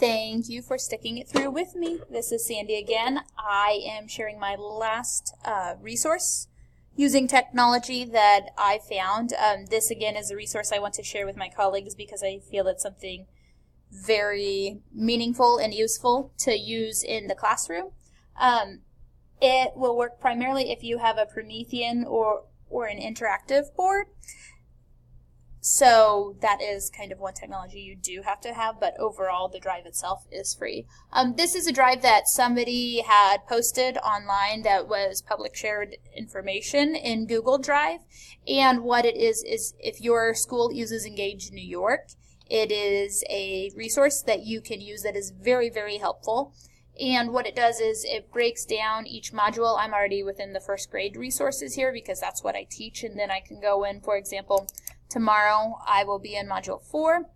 Thank you for sticking it through with me. This is Sandy again. I am sharing my last resource using technology that I found. This again is a resource I want to share with my colleagues because I feel it's something very meaningful and useful to use in the classroom. It will work primarily if you have a Promethean or an interactive board. So that is kind of one technology you do have to have, but overall the drive itself is free. This is a drive that somebody had posted online that was public shared information in Google Drive. And what it is if your school uses Engage New York, it is a resource that you can use that is very, very helpful. And what it does is it breaks down each module. I'm already within the first grade resources here because that's what I teach, and then I can go in, for example, tomorrow I will be in Module 4,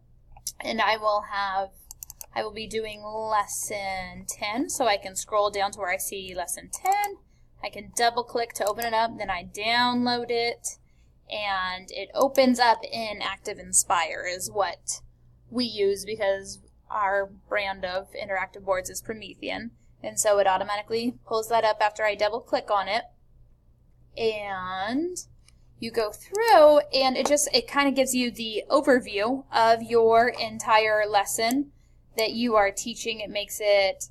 and I will be doing Lesson 10, so I can scroll down to where I see Lesson 10. I can double click to open it up, then I download it, and it opens up in ActivInspire is what we use because our brand of interactive boards is Promethean, and so it automatically pulls that up after I double click on it, and you go through, and it kind of gives you the overview of your entire lesson that you are teaching. It makes it,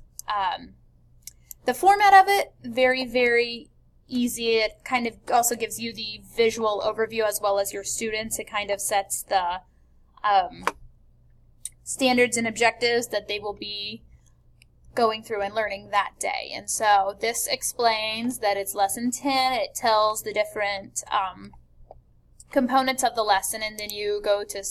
the format of it, very, very easy. It kind of also gives you the visual overview as well as your students. It kind of sets the standards and objectives that they will be going through and learning that day. And so this explains that it's Lesson 10. It tells the different components of the lesson, and then you go to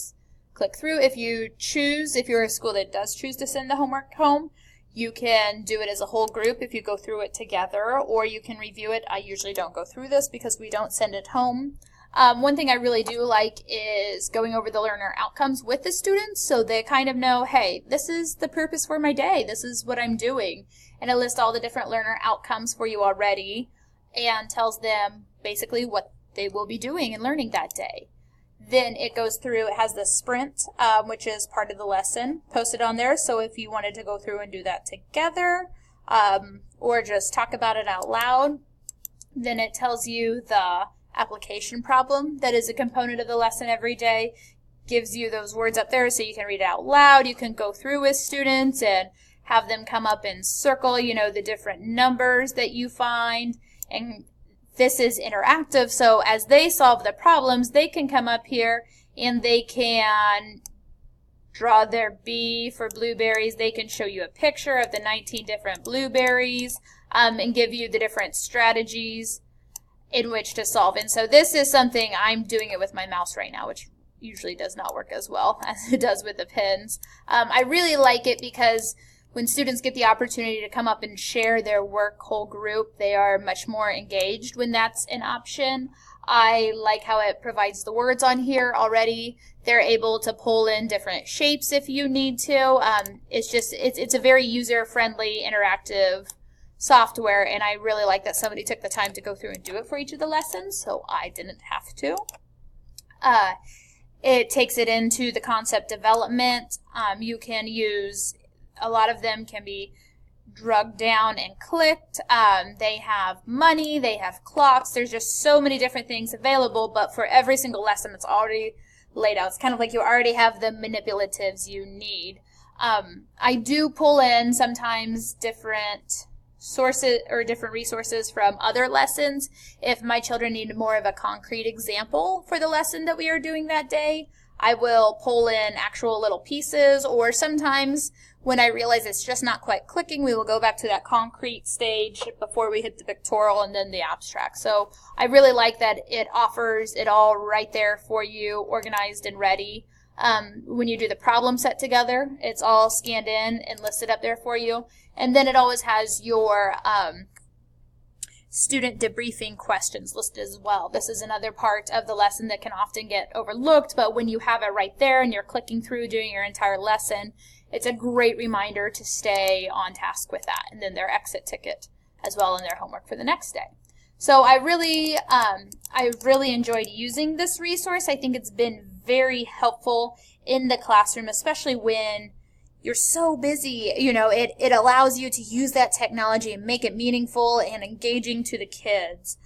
click through. If you're a school that does choose to send the homework home, you can do it as a whole group if you go through it together, or you can review it. I usually don't go through this because we don't send it home. One thing I really do like is going over the learner outcomes with the students so they kind of know, hey, this is the purpose for my day. This is what I'm doing. And it lists all the different learner outcomes for you already and tells them basically what they will be doing and learning that day. Then it goes through, it has the sprint, which is part of the lesson posted on there. So if you wanted to go through and do that together or just talk about it out loud, then it tells you the application problem that is a component of the lesson every day, gives you those words up there so you can read it out loud. You can go through with students and have them come up and circle, the different numbers that you find. And this is interactive, so as they solve the problems, they can come up here and they can draw their B for blueberries. They can show you a picture of the 19 different blueberries and give you the different strategies in which to solve. And so this is something I'm doing it with my mouse right now, which usually does not work as well as it does with the pens. I really like it because when students get the opportunity to come up and share their work whole group, they are much more engaged when that's an option. I like how it provides the words on here already. They're able to pull in different shapes if you need to. It's a very user-friendly, interactive software, and I really like that somebody took the time to go through and do it for each of the lessons, so I didn't have to. It takes it into the concept development. You can use, a lot of them can be drugged down and clicked. They have money, they have clocks. There's just so many different things available, but for every single lesson it's already laid out. It's kind of like you already have the manipulatives you need. I do pull in sometimes different sources or different resources from other lessons if my children need more of a concrete example for the lesson that we are doing that day. I will pull in actual little pieces, or sometimes when I realize it's just not quite clicking, we will go back to that concrete stage before we hit the pictorial and then the abstract. So I really like that it offers it all right there for you, organized and ready. When you do the problem set together, it's all scanned in and listed up there for you. And then it always has your student debriefing questions listed as well. This is another part of the lesson that can often get overlooked, but when you have it right there and you're clicking through doing your entire lesson, it's a great reminder to stay on task with that. And then their exit ticket as well in their homework for the next day. So I really enjoyed using this resource. I think it's been very helpful in the classroom, especially when you're so busy, it allows you to use that technology and make it meaningful and engaging to the kids.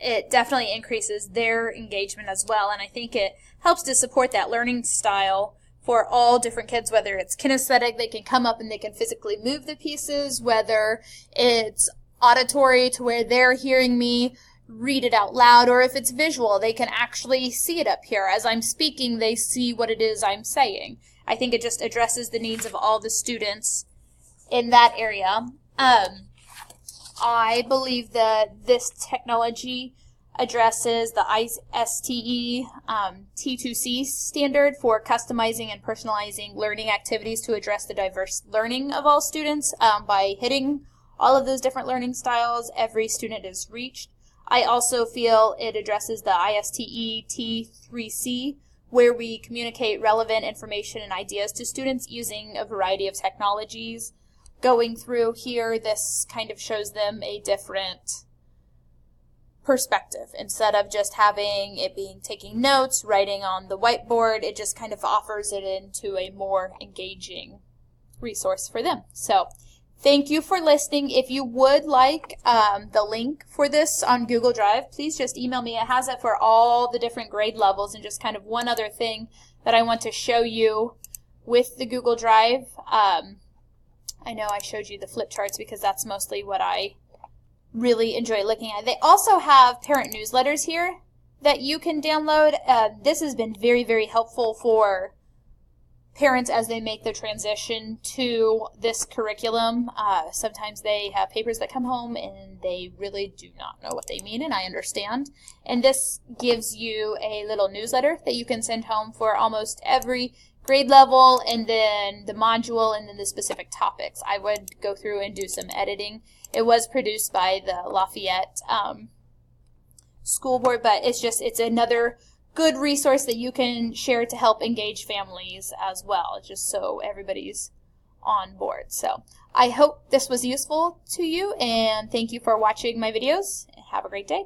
It definitely increases their engagement as well, and I think it helps to support that learning style for all different kids, whether it's kinesthetic, they can come up and they can physically move the pieces, whether it's auditory to where they're hearing me read it out loud, or if it's visual, they can actually see it up here. As I'm speaking, they see what it is I'm saying. I think it just addresses the needs of all the students in that area. I believe that this technology addresses the ISTE T2C standard for customizing and personalizing learning activities to address the diverse learning of all students. By hitting all of those different learning styles, every student is reached. I also feel it addresses the ISTE T3C, where we communicate relevant information and ideas to students using a variety of technologies. Going through here, this kind of shows them a different perspective. Instead of just having it being taking notes, writing on the whiteboard, it just kind of offers it into a more engaging resource for them. So thank you for listening. If you would like the link for this on Google Drive, please just email me. It has it for all the different grade levels. And just kind of one other thing that I want to show you with the Google Drive. I know I showed you the flip charts because that's mostly what I really enjoy looking at. They also have parent newsletters here that you can download. This has been very, very helpful for parents as they make the transition to this curriculum. Sometimes they have papers that come home and they really do not know what they mean, and I understand. And this gives you a little newsletter that you can send home for almost every grade level, and then the module, and then the specific topics. I would go through and do some editing. It was produced by the Lafayette School Board, but it's another good resource that you can share to help engage families as well, just so everybody's on board. So I hope this was useful to you, and thank you for watching my videos. Have a great day.